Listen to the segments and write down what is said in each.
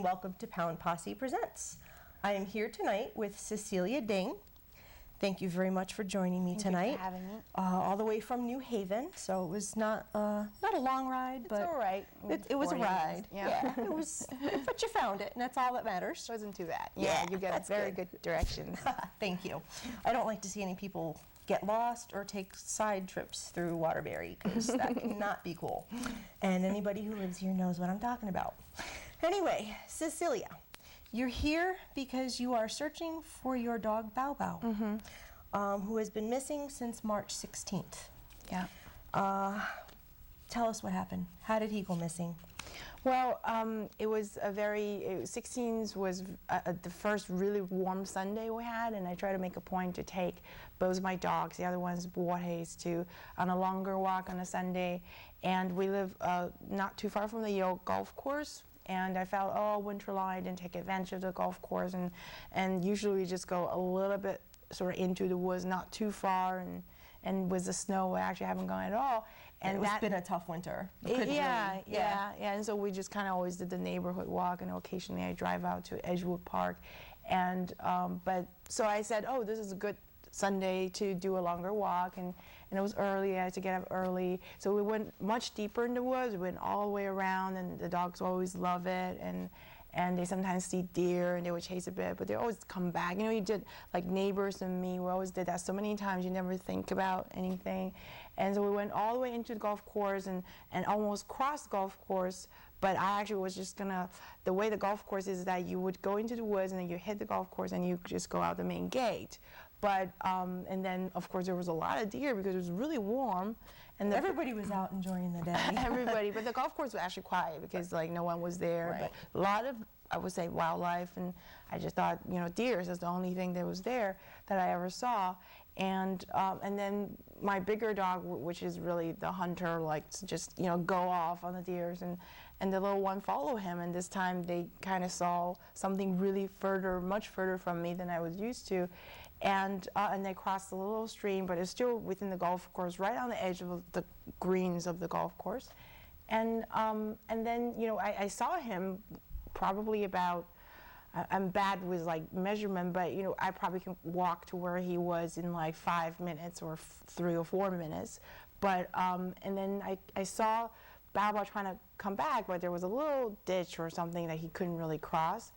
and welcome to Pound Posse Presents. I am here tonight with Cecilia Ding. Thank you very much for joining me tonight. Thank you for having me. All the way from New Haven, so it was not a long ride, but it's all right. It was a ride. Yeah. It was, but you found it, and that's all that matters. Wasn't too bad. Yeah, you get very good directions. Thank you. I don't like to see any people get lost or take side trips through Waterbury, because that cannot be cool. And anybody who lives here knows what I'm talking about. Anyway, Cecilia, you're here because you are searching for your dog Baobao, who has been missing since March 16th. Yeah. Tell us what happened. How did he go missing? Well, it was 16th was the first really warm Sunday we had, and I tried to make a point to take both my dogs, the other one's Posse, to on a longer walk on a Sunday, and we live not too far from the Yale golf course. And I felt, oh, winter long, I didn't take advantage of the golf course, and usually we just go a little bit sort of into the woods, not too far, and with the snow, I actually haven't gone at all. And it's been a tough winter. Yeah. And so we just kind of always did the neighborhood walk, and occasionally I drive out to Edgewood Park, and but so I said, oh, this is a good Sunday to do a longer walk, and it was early. I had to get up early, so we went much deeper in the woods. We went all the way around, and the dogs always love it, and they sometimes see deer and they would chase a bit, but they always come back. You know, you did, like neighbors and me, we always did that so many times, you never think about anything. And so we went all the way into the golf course and almost crossed the golf course, but I actually was just gonna, the way the golf course is that you would go into the woods and then you hit the golf course and you just go out the main gate. But, and then of course there was a lot of deer because it was really warm. And everybody was out enjoying the day. Everybody, but the golf course was actually quiet because like no one was there. Right. But a lot of, I would say, wildlife, and I just thought, you know, deer is the only thing that was there that I ever saw. And then my bigger dog, which is really the hunter, likes to just, you know, go off on the deers, and the little one followed him, and this time they kind of saw something really further, much further from me than I was used to. And they crossed the little stream, but it's still within the golf course, right on the edge of the greens of the golf course. And then, you know, I saw him probably about, I'm bad with like measurement, but you know, I probably can walk to where he was in like 5 minutes or 3 or 4 minutes. But, and then I saw Baobao trying to come back, but there was a little ditch or something that he couldn't really cross.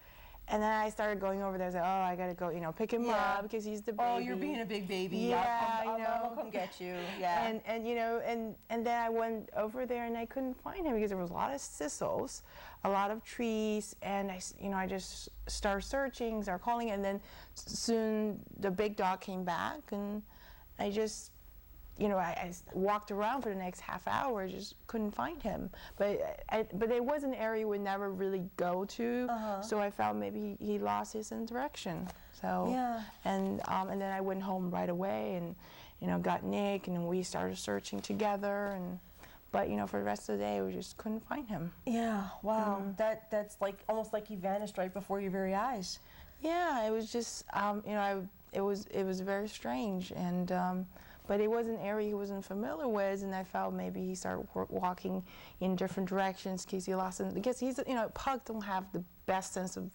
And then I started going over there. I said, "Oh, I gotta go, you know, pick him up because he's the baby." Oh, you're being a big baby. Yeah, I'll come get you. Yeah. And you know, and then I went over there and I couldn't find him because there was a lot of thistles, a lot of trees, and I just started searching, started calling, and then soon the big dog came back, and I just, you know, I walked around for the next half hour, just couldn't find him. But it was an area we never really go to, so I felt maybe he lost his direction. So yeah. And then I went home right away, and you know, got Nick, and we started searching together, but you know, for the rest of the day, we just couldn't find him. Yeah. Wow. That's like almost like he vanished right before your very eyes. Yeah. It was just you know, it was very strange, and. But it was an area he wasn't familiar with, and I felt maybe he started walking in different directions because he lost him. Because he's, you know, pugs don't have the best sense of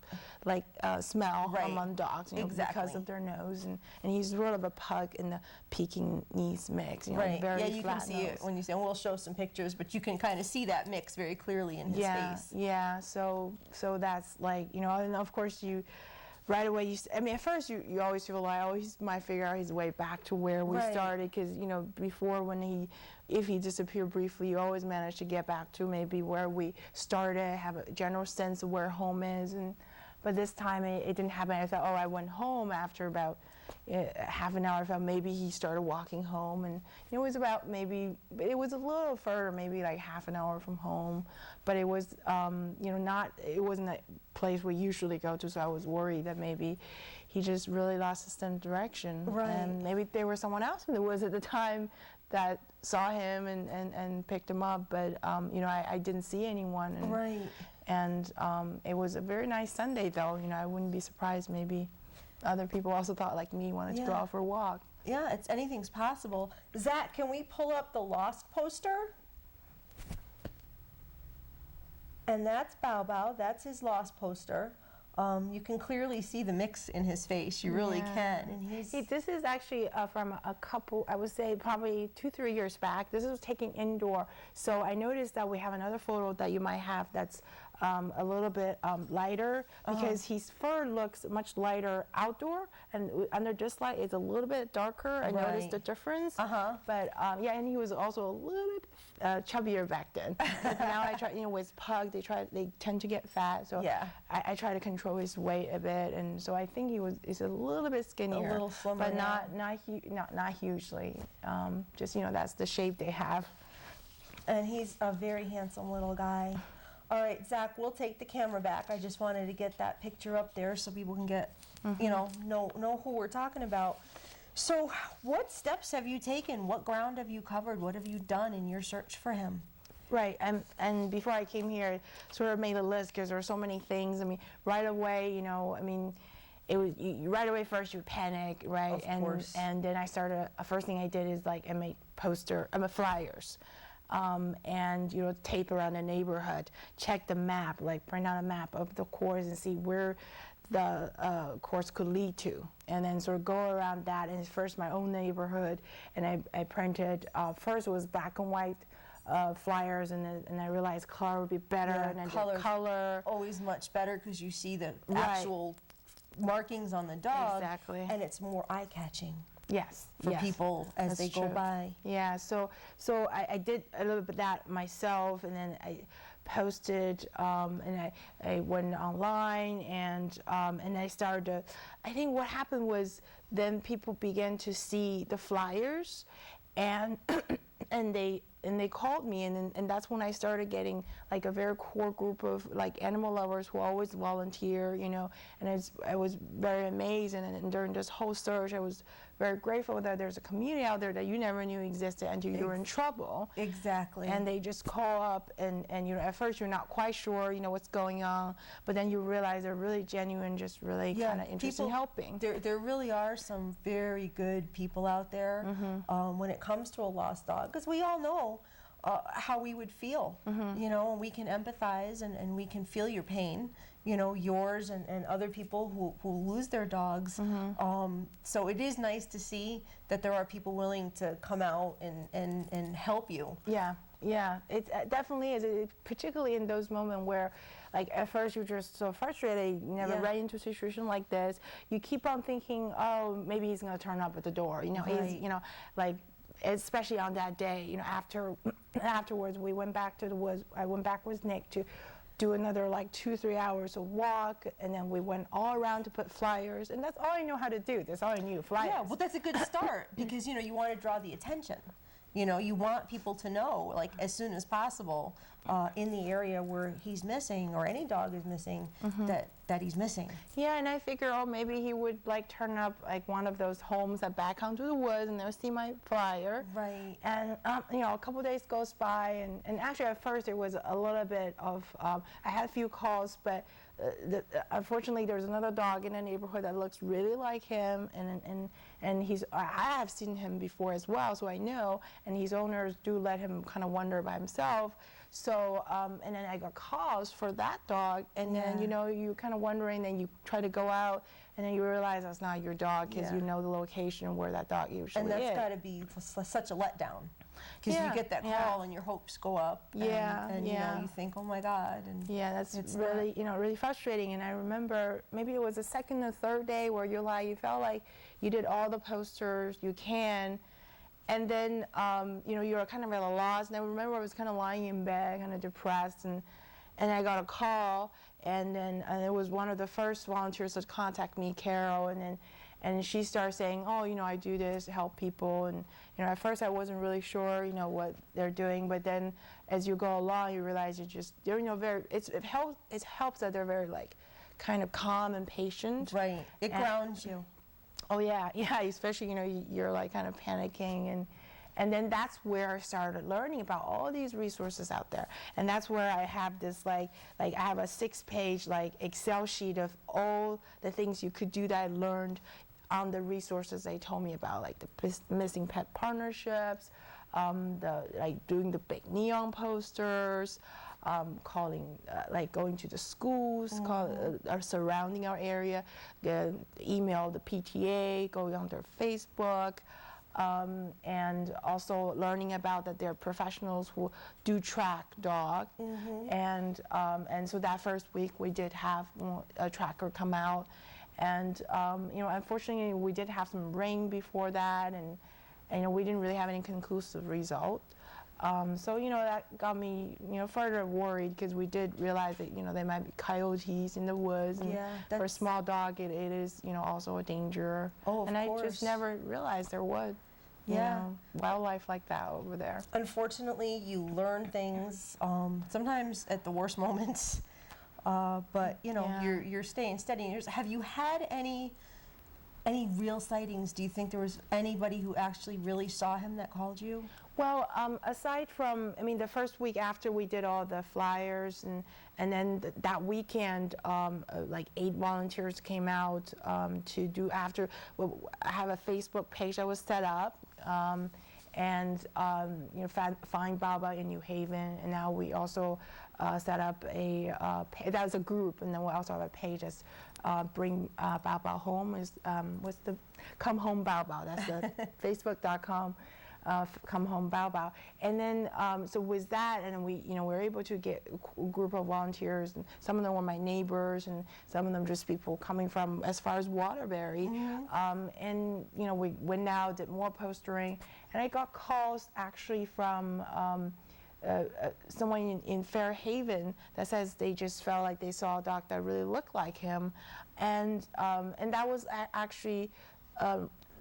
like smell among dogs, you know, because of their nose, and he's sort of a pug in the Pekingese mix, you know, very yeah, you flat can see it when you say. And we'll show some pictures, but you can kind of see that mix very clearly in his face. Yeah. So that's like, you know, and of course you. Right away, I mean, at first you always feel like, oh, he might figure out his way back to where we started, because you know, before if he disappeared briefly, you always manage to get back to maybe where we started, have a general sense of where home is, but this time it didn't happen. I thought, oh, I went home after about half an hour. I felt maybe he started walking home, and it was about it was a little further, maybe like half an hour from home, but it was, you know, it wasn't a place we usually go to, so I was worried that maybe he just really lost his sense of direction. And maybe there was someone else in the woods at the time that saw him and picked him up, but you know, I didn't see anyone. And it was a very nice Sunday, though. You know, I wouldn't be surprised maybe other people also thought like me wanted to go out for a walk. Yeah, anything's possible. Zach, can we pull up the lost poster? And that's Baobao. That's his lost poster. You can clearly see the mix in his face. You really can. And this is actually from a couple, I would say probably 2-3 years back. This was taken indoor. So I noticed that we have another photo that you might have that's a little bit lighter, because his fur looks much lighter outdoor, and under this light it's a little bit darker. I noticed the difference. But yeah, and he was also a little bit chubbier back then. But now I try, with pug, they tend to get fat. So I try to control his weight a bit, and so I think he's a little bit skinnier, a little slimmer, but not hugely. Just that's the shape they have. And he's a very handsome little guy. All right, Zach, we'll take the camera back. I just wanted to get that picture up there so people can get, know who we're talking about. So what steps have you taken? What ground have you covered? What have you done in your search for him? Right, and before I came here, I sort of made a list, because there were so many things. I mean, right away, it was right away. First, you panic, right? Of course. And then I started. First thing I did is I made flyers. And tape around the neighborhood, check the map, print out a map of the course and see where the course could lead to, and then sort of go around that. And first my own neighborhood, and I printed, first it was black and white flyers, and I realized color would be better, and then color. Always much better, because you see the actual markings on the dog, and it's more eye-catching. Yes, for people as they go by. Yeah, so I did a little bit of that myself, and then I posted, and I went online, and I started to, I think what happened was then people began to see the flyers, and and they called me, and that's when I started getting a very core group of animal lovers who always volunteer, and I was very amazed, and during this whole search I was very grateful that there's a community out there that you never knew existed until you were in trouble. Exactly. And they just call up, and at first you're not quite sure what's going on, but then you realize they're really genuine, just really kind of interested in helping. There really are some very good people out there when it comes to a lost dog, because we all know how we would feel, and we can empathize, and we can feel your pain, yours and other people who lose their dogs. So it is nice to see that there are people willing to come out and help you. Yeah, it definitely is, particularly in those moments where, at first you're just so frustrated, you never ran into a situation like this. You keep on thinking, oh, maybe he's going to turn up at the door. He's, especially on that day, afterwards we went back to the woods. I went back with Nick to do another 2-3 hours of walk, and then we went all around to put flyers, and that's all I know how to do. That's all I knew, flyers. Yeah, well, that's a good start, because you want to draw the attention. You want people to know, as soon as possible, in the area where he's missing, or any dog is missing, that he's missing. Yeah, and I figure, maybe he would turn up one of those homes that back onto the woods, and they'll see my flyer. Right. And a couple days goes by, and actually at first there was a little bit of, I had a few calls, but unfortunately there's another dog in the neighborhood that looks really like him, and I have seen him before as well, so I know, and his owners do let him kind of wander by himself. So, and then I got calls for that dog, and then, you're kind of wondering, then you try to go out, and then you realize that's not your dog, because you know the location where that dog usually is. And that's got to be such a letdown, because you get that call and your hopes go up, and you think, oh my God. And that's really, really frustrating. And I remember maybe it was the second or third day where you felt like you did all the posters you can, and then, you're kind of at a loss. And I remember I was kind of lying in bed, kind of depressed, and I got a call, and then it was one of the first volunteers that contacted me, Carol, and she started saying, oh, I do this to help people, and at first I wasn't really sure, what they're doing, but then as you go along, you realize they're very, it helps that they're very kind of calm and patient. Right. It grounds you. Oh yeah, especially you're kind of panicking, and then that's where I started learning about all these resources out there, and that's where I have this I have a 6-page Excel sheet of all the things you could do that I learned on the resources they told me about, the missing pet partnerships, doing the big neon posters, calling, like going to the schools, are surrounding our area, email the PTA, going on their Facebook. And also learning about that there are professionals who do track dog, and so that first week we did have a tracker come out, and you know, unfortunately we did have some rain before that, and you know, we didn't really have any conclusive result. So you know, that got me, you know, further worried, because we did realize that, you know, there might be coyotes in the woods, and for a small dog it is, you know, also a danger. Oh, of and course. I just never realized there was, you know, wildlife like that over there. Unfortunately, you learn things sometimes at the worst moments, but you know, you're staying steady. Have you had any real sightings? Do you think there was anybody who actually really saw him that called you? Well, aside from, I mean, the first week after we did all the flyers, and then that weekend, like 8 volunteers came out to do after. Well, I have a Facebook page that was set up, and you know, find Baobao in New Haven, and now we also set up a that was a group, and then we also have a page that's bring Baobao home. Is what's the Come Home Baobao? That's the Facebook.com. Come Home Baobao. And then so with that, and we, you know, we were able to get a group of volunteers, and some of them were my neighbors, and some of them just people coming from as far as Waterbury. And you know, we went out, did more postering, and I got calls actually from someone in Fairhaven that says they just felt like they saw a dog that really looked like him, and that was actually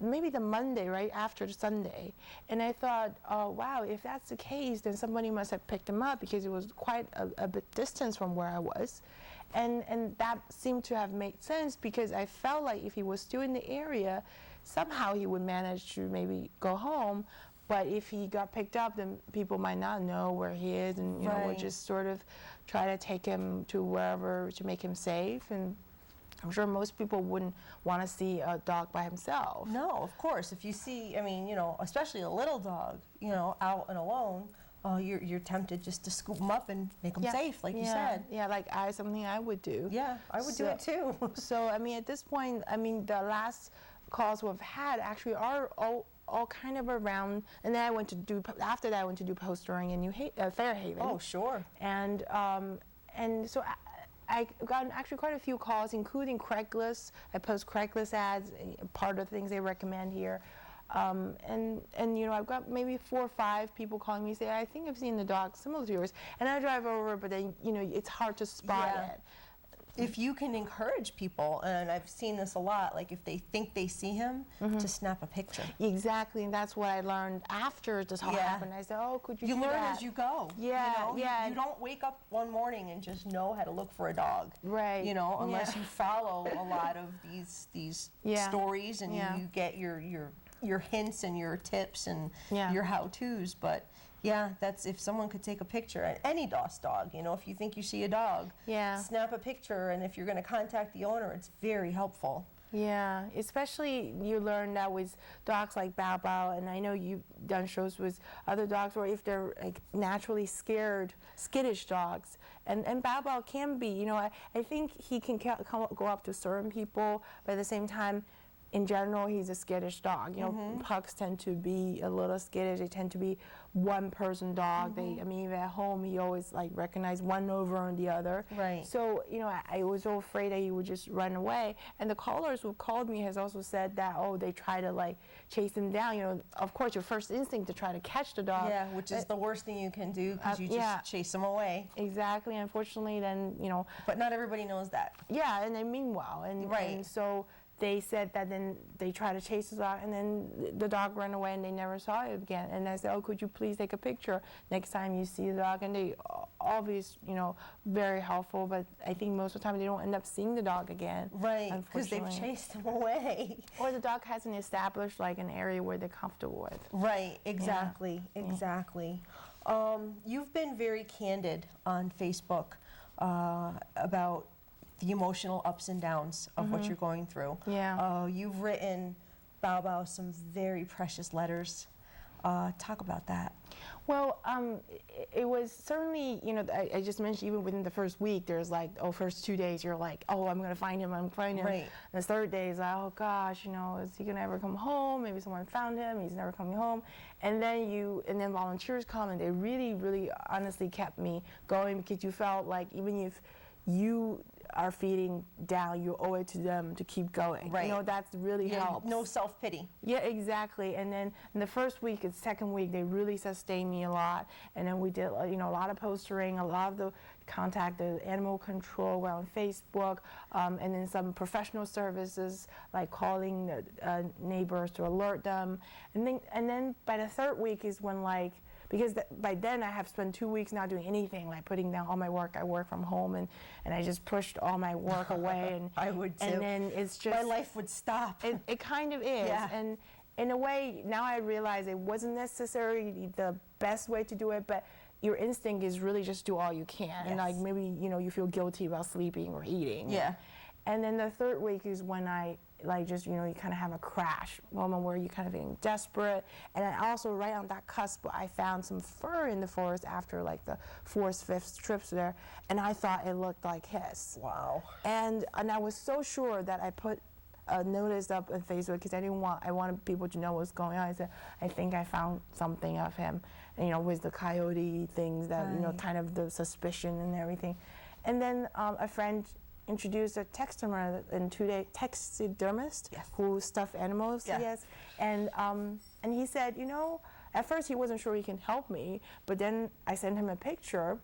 maybe the Monday right after the Sunday. And I thought, oh wow, if that's the case, then somebody must have picked him up, because it was quite a bit distance from where I was. And that seemed to have made sense, because I felt like if he was still in the area, somehow he would manage to maybe go home. But if he got picked up, then people might not know where he is, and you know, would just sort of try to take him to wherever to make him safe. And I'm sure most people wouldn't want to see a dog by himself. No, of course. If you see, I mean, you know, especially a little dog, you know, out and alone, you're tempted just to scoop them up and make them safe, like you said. Yeah, like something I would do. Yeah, I would do it too. So, I mean, at this point, I mean, the last calls we've had actually are all kind of around, and then after that I went to do postering in Fairhaven. Oh, sure. And so I got actually quite a few calls, including Craigslist. I post Craigslist ads, part of the things they recommend here. And you know, I've got maybe 4 or 5 people calling me, say, I think I've seen the dog similar to yours. And I drive over, but then, you know, it's hard to spot it. If you can encourage people, and I've seen this a lot, like if they think they see him, to snap a picture. Exactly, and that's what I learned after this all happened. I said, oh, could you do learn that? as you go. Yeah, you know? You don't wake up one morning and just know how to look for a dog. Right. You know, unless you follow a lot of these stories, and you get your hints and your tips and your how-tos. But yeah, that's if someone could take a picture, and any lost dog, you know, if you think you see a dog, snap a picture, and if you're going to contact the owner, it's very helpful. Yeah, especially you learn that with dogs like Baobao, and I know you've done shows with other dogs, or if they're like naturally skittish dogs, and Baobao can be, you know, I think he can go up to certain people, but at the same time, in general, he's a skittish dog. You know, pugs tend to be a little skittish. They tend to be one-person dog. I mean, even at home, he always like recognize one over on the other. Right. So, you know, I was so afraid that he would just run away. And the callers who called me has also said that, oh, they try to like chase him down. You know, of course, your first instinct to try to catch the dog. Yeah, which is the worst thing you can do, because you just chase them away. Exactly. Unfortunately, then, you know. But not everybody knows that. Yeah, and they mean well. And so they said that then they tried to chase the dog, and then the dog ran away, and they never saw it again. And I said, oh, could you please take a picture next time you see the dog? And they obviously, you know, very helpful, but I think most of the time they don't end up seeing the dog again. Right, because they've chased him away. Or the dog hasn't established like an area where they're comfortable with. Right, exactly, exactly. You've been very candid on Facebook about the emotional ups and downs of what you're going through. Yeah. You've written Baobao some very precious letters. Talk about that. Well, it was certainly, you know, I just mentioned even within the first week, there's like, oh, first 2 days, you're like, oh, I'm going to find him, I'm going to find him. Right. And the third day is like, oh gosh, you know, is he going to ever come home? Maybe someone found him, he's never coming home. And then volunteers come, and they really, really honestly kept me going, because you felt like even if you are feeling down, you owe it to them to keep going. Right. You know, that's really helps. No self-pity. Yeah, exactly. And then in the first week and second week, they really sustained me a lot. And then we did, you know, a lot of postering, a lot of the contact the animal control on Facebook, and then some professional services like calling the neighbors to alert them. And then by the third week is when, like, because by then I have spent 2 weeks not doing anything, like putting down all my work. I work from home, and I just pushed all my work away. And I would too. And then it's just, my life would stop. It kind of is. Yeah. And in a way, now I realize it wasn't necessarily the best way to do it, but your instinct is really just do all you can. Yes. And like maybe, you know, you feel guilty about sleeping or eating. Yeah. And then the third week is when I, like, just, you know, you kind of have a crash moment where you're kind of getting desperate. And then also right on that cusp, I found some fur in the forest after like the fourth, fifth trips there, and I thought it looked like his. Wow. And I was so sure that I put a notice up on Facebook, because I wanted people to know what's going on. I said, I think I found something of him, and, you know, with the coyote things that, you know, kind of the suspicion and everything. And then a friend introduced a taxidermist and 2-day taxidermist, yes, who stuffed animals. Yeah. Yes, and he said, you know, at first he wasn't sure he can help me, but then I sent him a picture,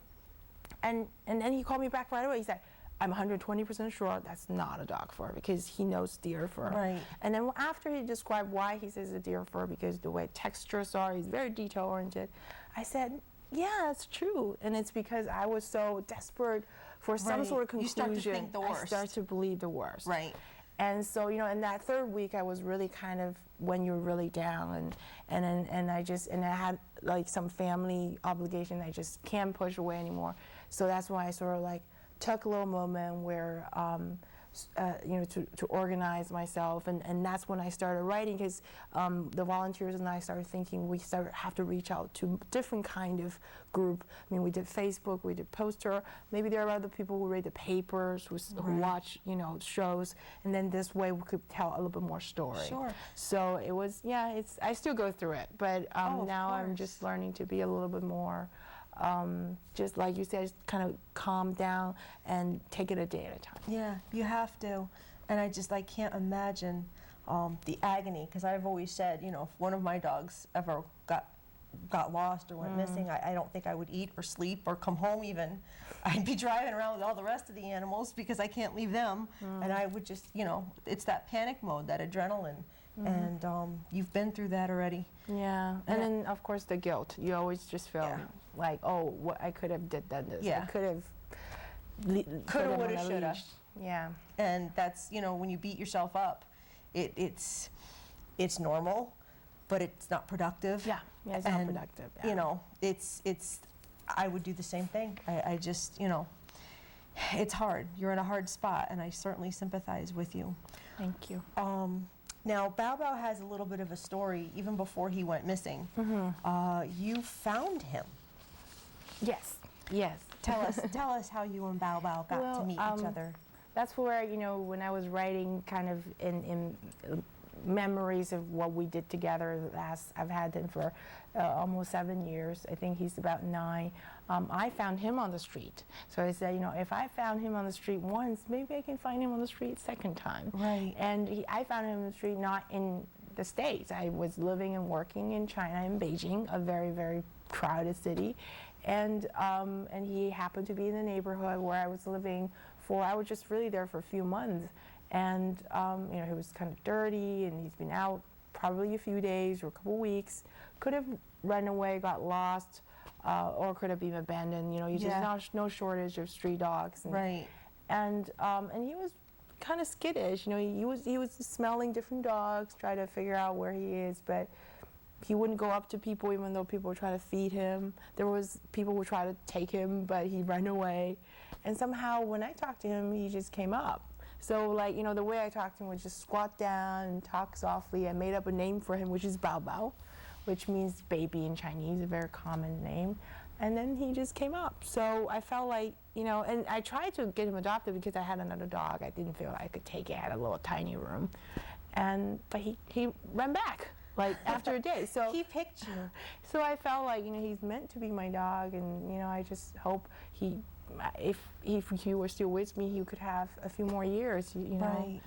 and then he called me back right away. He said, I'm 120% sure that's not a dog fur, because he knows deer fur. Right. And then after he described why he says it's deer fur, because the way textures are, he's very detail oriented, I said, yeah, it's true. And it's because I was so desperate for some sort of conclusion. You start to think the worst. I start to believe the worst. Right. And so, you know, in that third week, I was really kind of when you're really down, and I had like some family obligation I just can't push away anymore. So that's why I sort of like took a little moment where, you know, to organize myself, and that's when I started writing, because the volunteers and I started thinking we have to reach out to different kind of group. I mean, we did Facebook, we did poster. Maybe there are other people who read the papers, who watch, you know, shows, and then this way we could tell a little bit more story. Sure. So it was, yeah, I still go through it, but now I'm course. just learning to be a little bit more. Just like you said, kind of calm down and take it a day at a time. Yeah, you have to. And I can't imagine the agony, because I've always said, you know, if one of my dogs ever got lost or went missing, I don't think I would eat or sleep or come home even. I'd be driving around with all the rest of the animals because I can't leave them. And I would just, you know, it's that panic mode, that adrenaline. And you've been through that already. Yeah, and then of course the guilt. You always just feel like, oh, what I could have done this. Yeah. I could have. Coulda, woulda, shoulda. Yeah. And that's, you know, when you beat yourself up, it's normal, but it's not productive. Yeah, it's not productive. Yeah. You know, I would do the same thing. I just, you know, it's hard. You're in a hard spot, and I certainly sympathize with you. Thank you. Now, Baobao has a little bit of a story, even before he went missing. You found him. Yes. Yes. Tell us how you and Baobao got to meet each other. That's where, you know, when I was writing kind of in memories of what we did together I've had him for almost 7 years. I think he's about 9. I found him on the street. So I said, you know, if I found him on the street once, maybe I can find him on the street second time. Right. And I found him on the street, not in the States. I was living and working in China, in Beijing, a very, very crowded city. And he happened to be in the neighborhood where I was living I was just really there for a few months. And, you know, he was kind of dirty, and he's been out probably a few days or a couple weeks. Could have run away, got lost, or could have been abandoned. You know, you just no shortage of street dogs. And, Right. And he was kind of skittish. You know, he was smelling different dogs, trying to figure out where he is, but he wouldn't go up to people even though people would try to feed him. There was people who would try to take him, but he ran away. And somehow when I talked to him, he just came up. So, like, you know, the way I talked to him was just squat down and talk softly. I made up a name for him, which is Baobao, which means baby in Chinese, a very common name. And then he just came up. So I felt like, you know, and I tried to get him adopted because I had another dog. I didn't feel like I could take it. I had a little tiny room. But he ran back, like, after a day. So He picked you. So I felt like, you know, he's meant to be my dog, and, you know, I just hope if he were still with me, he could have a few more years, you know. Right.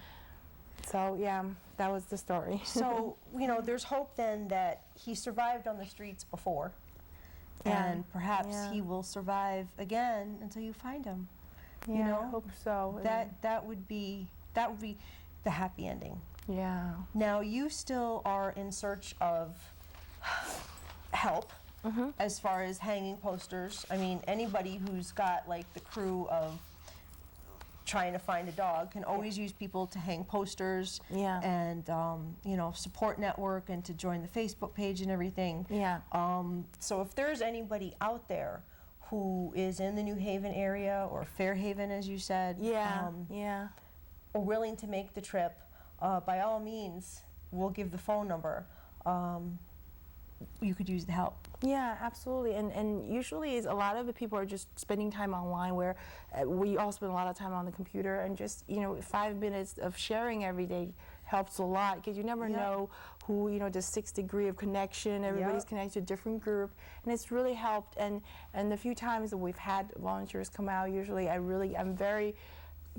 So, yeah, that was the story. So, you know, there's hope then that he survived on the streets before. Yeah. And perhaps Yeah. he will survive again until you find him. Yeah, You know, I hope so. That would be the happy ending. Yeah. Now you still are in search of help as far as hanging posters. I mean, anybody who's got like the crew of trying to find a dog can always use people to hang posters. Yeah. And you know, support network and to join the Facebook page and everything. Yeah. So if there's anybody out there who is in the New Haven area or Fairhaven, as you said, Yeah. Yeah. or willing to make the trip, by all means, we'll give the phone number. You could use the help. Yeah, absolutely. And usually is a lot of the people are just spending time online, where we all spend a lot of time on the computer, and just, you know, 5 minutes of sharing every day helps a lot, because you never know who, you know, the 6th degree of connection, everybody's connected to a different group, and it's really helped. And the few times that we've had volunteers come out, usually I'm very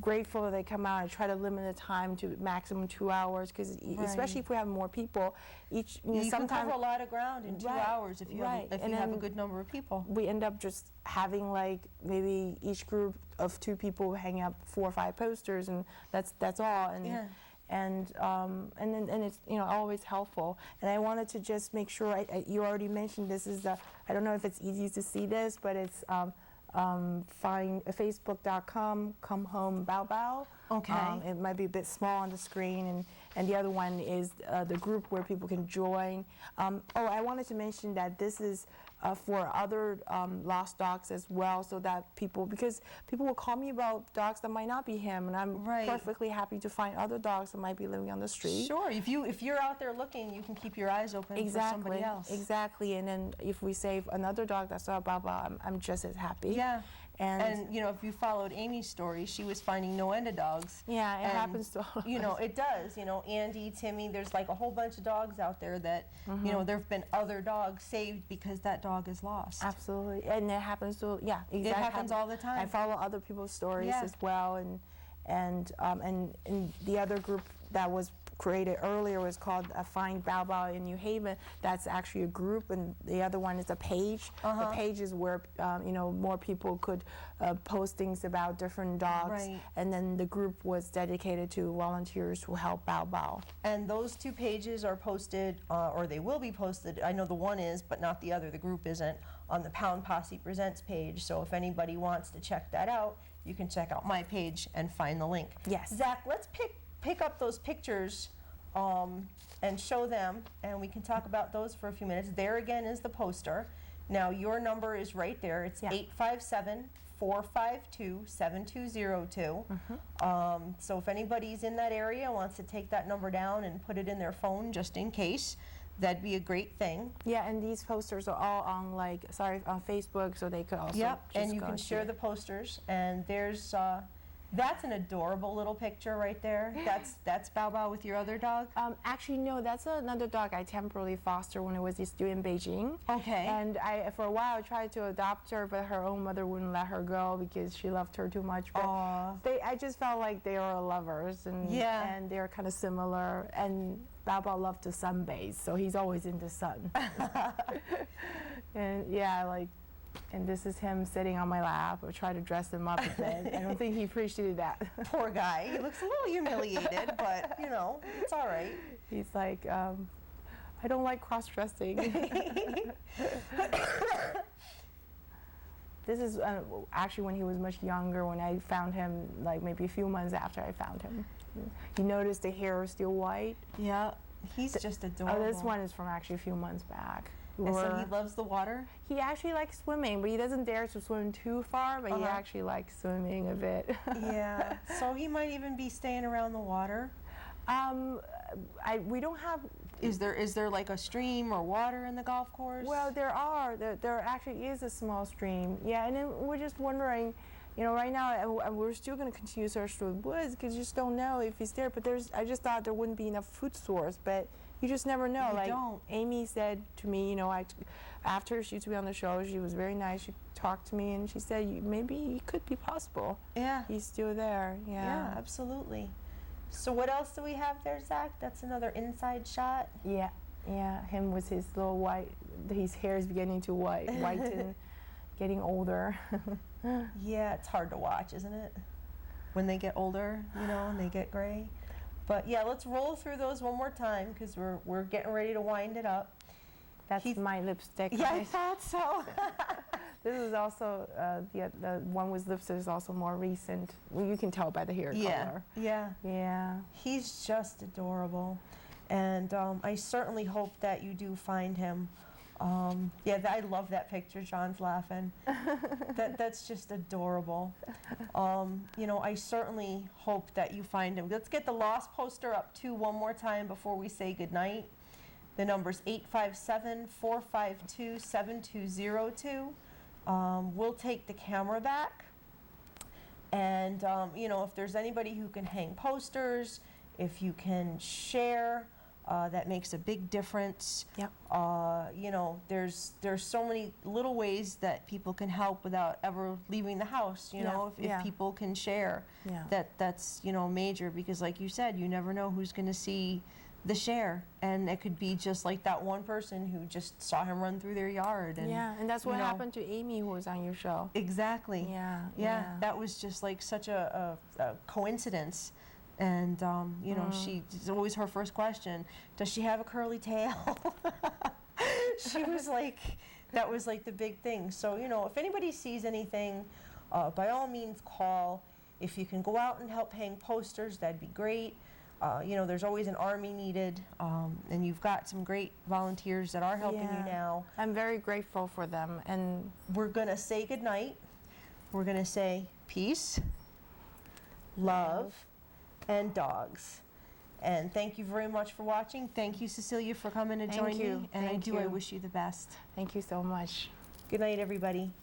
grateful that they come out. and try to limit the time to maximum 2 hours, because especially if we have more people, you know, You can sometimes cover a lot of ground in 2 hours if you have a good number of people. we end up just having, like, maybe each group of 2 people hang up 4 or 5 posters, and that's all. And and it's, you know, always helpful. And I wanted to just make sure, you already mentioned this is I don't know if it's easy to see this, but it's find facebook.com, come home Baobao. Okay. It might be a bit small on the screen, and the other one is the group where people can join. I wanted to mention that this is for other lost dogs as well, so that because people will call me about dogs that might not be him, and I'm perfectly happy to find other dogs that might be living on the street. Sure, if you're out there looking, you can keep your eyes open for somebody else. Exactly, and then if we save another dog that's a Baobao, I'm just as happy. Yeah. And you know, if you followed Amy's story, she was finding no end of dogs. Yeah, it happens to all of You know, us. it does. You know, Andy, Timmy, there's like a whole bunch of dogs out there that, you know, there have been other dogs saved because that dog is lost. Absolutely, and it happens to, exactly. It happens all the time. I follow other people's stories as well, and the other group that was created earlier was called Find Baobao in New Haven. That's actually a group, and the other one is a page. The page is where you know, more people could post things about different dogs, and then the group was dedicated to volunteers who help Baobao. And those 2 pages are posted, or they will be posted. I know the one is, but not the other. The group isn't, on the Pound Posse Presents page. So if anybody wants to check that out, you can check out my page and find the link. Yes. Zach, let's pick up those pictures and show them, and we can talk about those for a few minutes. There again is the poster. Now your number is right there. It's 857-452-7202. So if anybody's in that area and wants to take that number down and put it in their phone just in case, that'd be a great thing. Yeah, and these posters are all on on Facebook, so they could also Yep, just and you go can and share see the posters, and there's that's an adorable little picture right there. That's Baobao with your other dog? Actually, no, that's another dog I temporarily fostered when I was still in Beijing. Okay. And for a while, I tried to adopt her, but her own mother wouldn't let her go because she loved her too much. But I just felt like they were lovers, and they're kind of similar. And Baobao loved to sunbathe, so he's always in the sun. And and this is him sitting on my lap. I try to dress him up a bit. I don't think he appreciated that. Poor guy. He looks a little humiliated, but, you know, it's all right. He's like, I don't like cross-dressing. This is actually when he was much younger, when I found him, like maybe a few months after I found him. You notice the hair is still white? Yeah, he's just adorable. Oh, this one is from actually a few months back. And so he loves the water? He actually likes swimming, but he doesn't dare to swim too far, but he actually likes swimming a bit. Yeah, so he might even be staying around the water? We don't have Is there like a stream or water in the golf course? Well, there actually is a small stream. Yeah, and then we're just wondering, you know, right now we're still going to continue to search through the woods because you just don't know if it's there. But I just thought there wouldn't be enough food source, but you just never know. You like don't. Amy said to me, you know, after she used to be on the show, she was very nice. She talked to me and she said, maybe it could be possible. Yeah. He's still there. Yeah. Yeah, absolutely. So what else do we have there, Zach? That's another inside shot. Yeah. Yeah. Him with his little his hair is beginning to whiten, getting older. Yeah, it's hard to watch, isn't it? When they get older, you know, and they get gray. But yeah, let's roll through those one more time because we're getting ready to wind it up. That's my lipstick. Yeah, I thought so. This is also the one with lipstick is also more recent. Well, you can tell by the hair color. Yeah. Yeah. He's just adorable, and I certainly hope that you do find him. Yeah, I love that picture. John's laughing. That's just adorable. You know, I certainly hope that you find him. Let's get the lost poster up too one more time before we say goodnight. The number's 857-452-7202. We'll take the camera back. And, you know, if there's anybody who can hang posters, if you can share, that makes a big difference. Yep. You know, there's so many little ways that people can help without ever leaving the house, you know, if people can share. Yeah. That's, you know, major because like you said, you never know who's going to see the share, and it could be just like that one person who just saw him run through their yard. And, yeah, and that's what you know, happened to Amy, who was on your show. Exactly. Yeah. That was just like such a coincidence. And, you know, it's always her first question, does she have a curly tail? She was like, that was like the big thing. So, you know, if anybody sees anything, by all means call. If you can go out and help hang posters, that'd be great. You know, there's always an army needed, and you've got some great volunteers that are helping you now. I'm very grateful for them. And we're going to say goodnight. We're going to say peace, love, and dogs. And thank you very much for watching. Thank you, Cecilia, for coming and joining me. And I wish you the best. Thank you so much. Good night, everybody.